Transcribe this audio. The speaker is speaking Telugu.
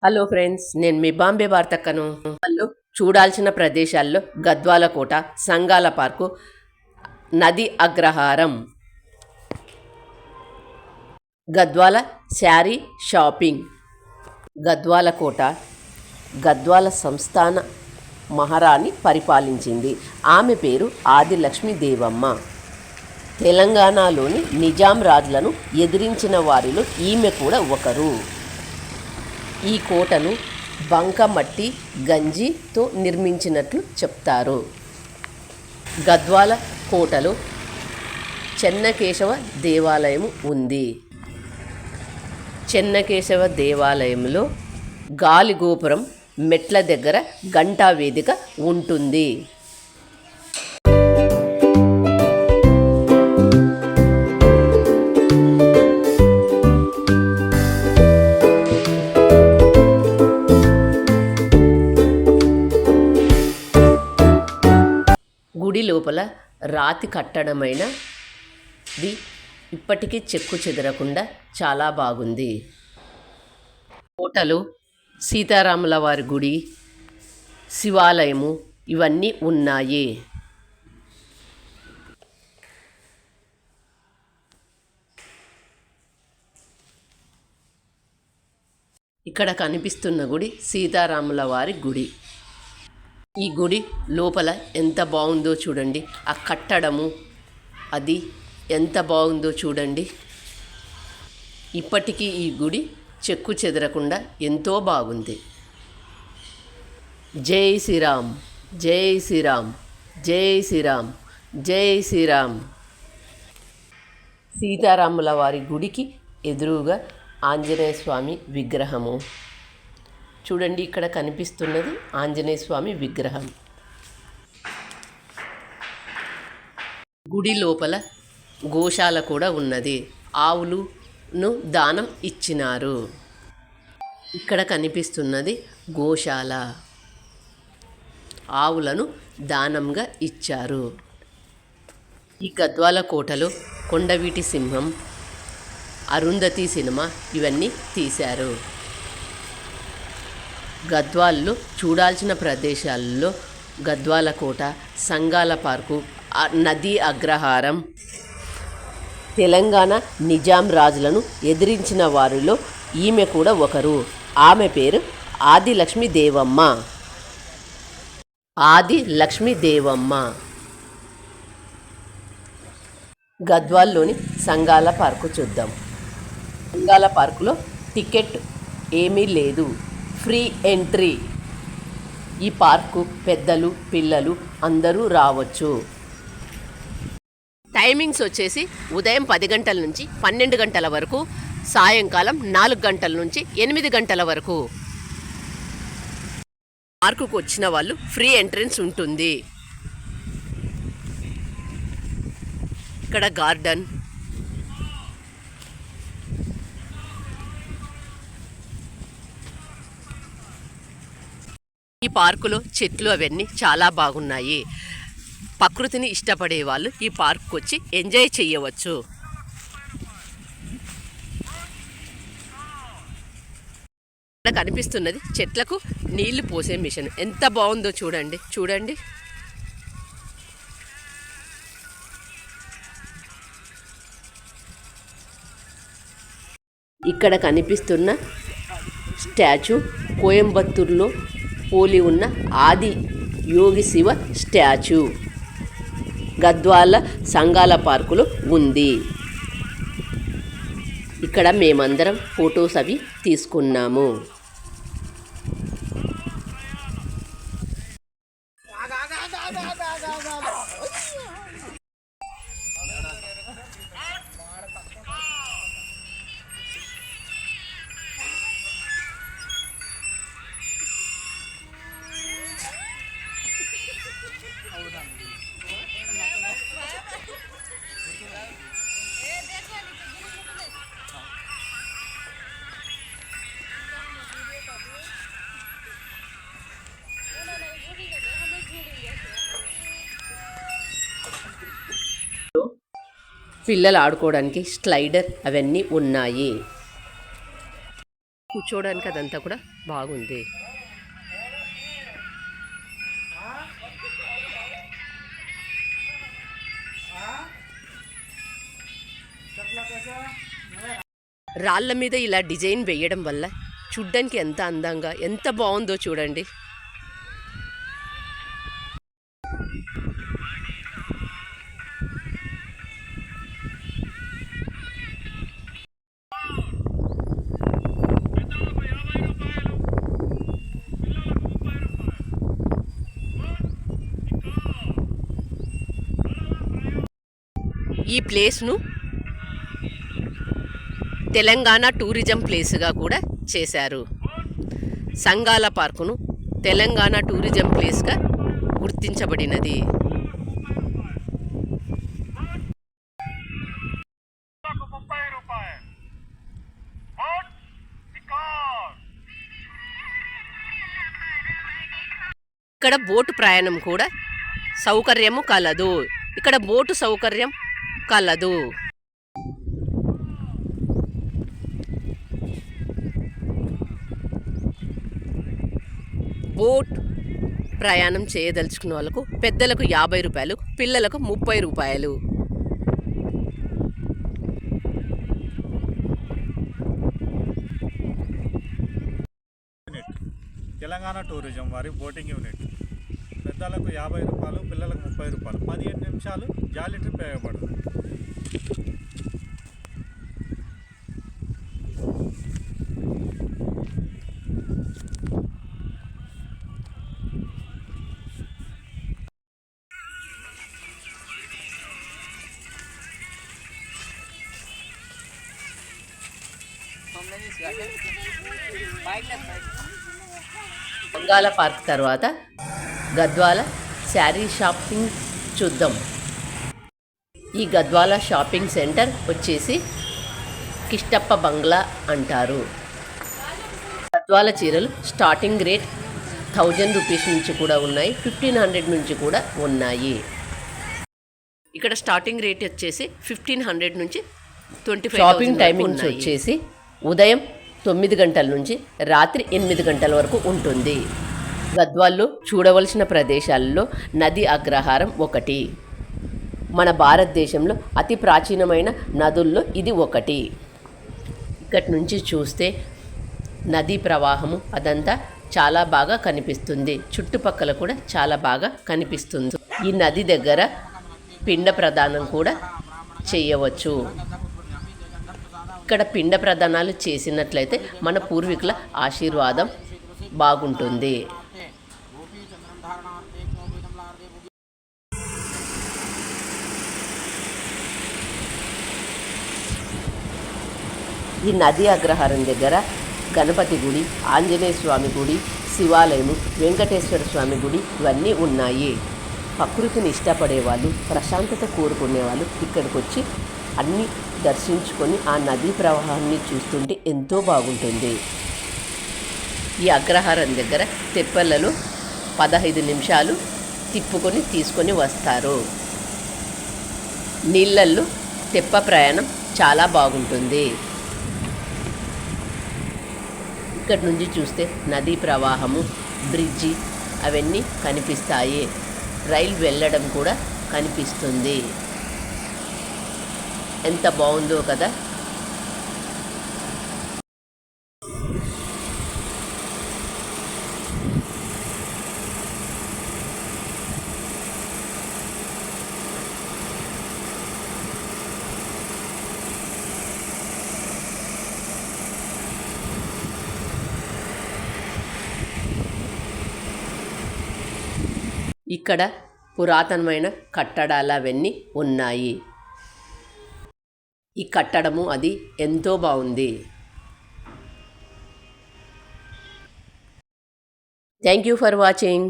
హలో ఫ్రెండ్స్, నేను మీ బాంబే వార్తక్కను. వాళ్ళు చూడాల్సిన ప్రదేశాల్లో గద్వాల కోట, సంగాల పార్కు, నది అగ్రహారం, గద్వాల శారీ షాపింగ్. గద్వాల కోట గద్వాల సంస్థాన మహారాణి పరిపాలించింది. ఆమె పేరు ఆదిలక్ష్మీదేవమ్మ. తెలంగాణలోని నిజాం రాజులను ఎదిరించిన వారిలో ఈమె కూడా ఒకరు. ఈ కోటను బంకమట్టి గంజితో నిర్మించినట్లు చెప్తారు. గద్వాల కోటలో చెన్నకేశవ దేవాలయం ఉంది. చెన్నకేశవ దేవాలయంలో గాలిగోపురం మెట్ల దగ్గర గంటా వేదిక ఉంటుంది. గుడి లోపల రాతి కట్టడమైనది ఇప్పటికీ చెక్కు చెదరకుండా చాలా బాగుంది. కోటలో సీతారాముల వారి గుడి, శివాలయము ఇవన్నీ ఉన్నాయి. ఇక్కడ కనిపిస్తున్న గుడి సీతారాముల వారి గుడి. ఈ గుడి లోపల ఎంత బాగుందో చూడండి. ఆ కట్టడము అది ఎంత బాగుందో చూడండి. ఇప్పటికీ ఈ గుడి చెక్కు చెదరకుండా ఎంతో బాగుంది. జై శ్రీరామ్, జై శ్రీరామ్, జై శ్రీరామ్, జై శ్రీరామ్. సీతారాముల వారి గుడికి ఎదురుగా ఆంజనేయ స్వామి విగ్రహము చూడండి. ఇక్కడ కనిపిస్తున్నది ఆంజనేయ స్వామి విగ్రహం. గుడి లోపల గోశాల కూడా ఉన్నది. ఆవులను దానం ఇచ్చినారు. ఇక్కడ కనిపిస్తున్నది గోశాల. ఆవులను దానంగా ఇచ్చారు. ఈ గద్వాల కోటలో కొండవీటి సింహం, అరుంధతి సినిమా ఇవన్నీ తీశారు. గద్వాల్లో చూడాల్సిన ప్రదేశాల్లో గద్వాల కోట, సంగాల పార్కు, నది అగ్రహారం. తెలంగాణ నిజాం రాజులను ఎదిరించిన వారిలో ఈమె కూడా ఒకరు. ఆమె పేరు ఆదిలక్ష్మీదేవమ్మ. ఆదిలక్ష్మీదేవమ్మ. గద్వాల్లోని సంగాల పార్కు చూద్దాం. సంగాల పార్కులో టికెట్ ఏమీ లేదు, ఫ్రీ ఎంట్రీ. ఈ పార్కు పెద్దలు పిల్లలు అందరూ రావచ్చు. టైమింగ్స్ వచ్చేసి ఉదయం 10 గంటల నుంచి 12 గంటల వరకు, సాయంకాలం 4 గంటల నుంచి 8 గంటల వరకు. పార్కుకు వచ్చిన వాళ్ళు ఫ్రీ ఎంట్రన్స్ ఉంటుంది. ఇక్కడ గార్డెన్, ఈ పార్కులో చెట్లు అవన్నీ చాలా బాగున్నాయి. ప్రకృతిని ఇష్టపడే వాళ్ళు ఈ పార్కుకు వచ్చి ఎంజాయ్ చేయవచ్చు. ఇక్కడ కనిపిస్తున్నది చెట్లకు నీళ్లు పోసే మిషన్. ఎంత బాగుందో చూడండి. చూడండి, ఇక్కడ కనిపిస్తున్న స్టాచ్యూ కోయంబత్తూరులో పోలి ఉన్న ఆది యోగి శివ స్టాచ్యూ గద్వాల సంగాల పార్కులో ఉంది. ఇక్కడ మేమందరం ఫొటోస్ అవి తీసుకున్నాము. పిల్లలు ఆడుకోవడానికి స్లైడర్ అవన్నీ ఉన్నాయి. కూర్చోవడానికి అదంతా కూడా బాగుంది. రాళ్ళ మీద ఇలా డిజైన్ వేయడం వల్ల చూడ్డానికి ఎంత అందంగా ఎంత బాగుందో చూడండి. ఈ ప్లేస్ను తెలంగాణ టూరిజం ప్లేస్గా కూడా చేశారు. సంగాల పార్కును తెలంగాణ టూరిజం ప్లేస్గా గుర్తించబడినది. ఇక్కడ బోటు ప్రయాణం కూడా సౌకర్యము కలదు. ఇక్కడ బోటు సౌకర్యం కలదు. బోట్ ప్రయాణం చేయదలుచుకున్న వాళ్ళకు పెద్దలకు 50 రూపాయలు, పిల్లలకు 30 రూపాయలు. తెలంగాణ టూరిజం వారి బోటింగ్ యూనిట్. పెద్దలకు 50 రూపాయలు, పిల్లలకు 30 రూపాయలు. 15 నిమిషాలు జాలీ ట్రిప్ వేయబడుతుంది. సంగాల పార్క్ తర్వాత గద్వాల శారీ షాపింగ్ చూద్దాం. ఈ గద్వాల షాపింగ్ సెంటర్ వచ్చేసి కిష్టప్ప బంగ్లా అంటారు. గద్వాల చీరలు స్టార్టింగ్ రేట్ 1000 రూపీస్ నుంచి కూడా ఉన్నాయి, 1500 నుంచి కూడా ఉన్నాయి. ఇక్కడ స్టార్టింగ్ రేట్ వచ్చేసి 1500 నుంచి 25,000. షాపింగ్ టైమింగ్స్ వచ్చేసి ఉదయం 9 గంటల నుంచి రాత్రి 8 గంటల వరకు ఉంటుంది. గద్వాల్లో చూడవలసిన ప్రదేశాలలో నది అగ్రహారం ఒకటి. మన భారతదేశంలో అతి ప్రాచీనమైన నదుల్లో ఇది ఒకటి. ఇక్కడి నుంచి చూస్తే నదీ ప్రవాహము అదంతా చాలా బాగా కనిపిస్తుంది. చుట్టుపక్కల కూడా చాలా బాగా కనిపిస్తుంది. ఈ నది దగ్గర పిండ ప్రదానం కూడా చేయవచ్చు. ఇక్కడ పిండ ప్రదానాలు చేసినట్లయితే మన పూర్వీకుల ఆశీర్వాదం బాగుంటుంది. ఈ నది అగ్రహారం దగ్గర గణపతి గుడి, ఆంజనేయ స్వామి గుడి, శివాలయము, వెంకటేశ్వర స్వామి గుడి ఇవన్నీ ఉన్నాయి. ప్రకృతిని ఇష్టపడేవాళ్ళు, ప్రశాంతత కోరుకునేవాళ్ళు ఇక్కడికి వచ్చి అన్నీ దర్శించుకొని ఆ నదీ ప్రవాహాన్ని చూస్తుంటే ఎంతో బాగుంటుంది. ఈ అగ్రహారం దగ్గర తెప్పలలో 15 నిమిషాలు తిప్పుకొని తీసుకొని వస్తారు. నీళ్ళల్లో తెప్ప ప్రయాణం చాలా బాగుంటుంది. ఇక్కడి నుంచి చూస్తే నదీ ప్రవాహము, బ్రిడ్జి అవన్నీ కనిపిస్తాయి. రైలు వెళ్ళడం కూడా కనిపిస్తుంది. ఎంత బాగుందో కదా. ఇక్కడ పురాతనమైన కట్టడాలు అవన్నీ ఉన్నాయి. ఈ కట్టడము అది ఎంతో బాగుంది. Thank you for watching.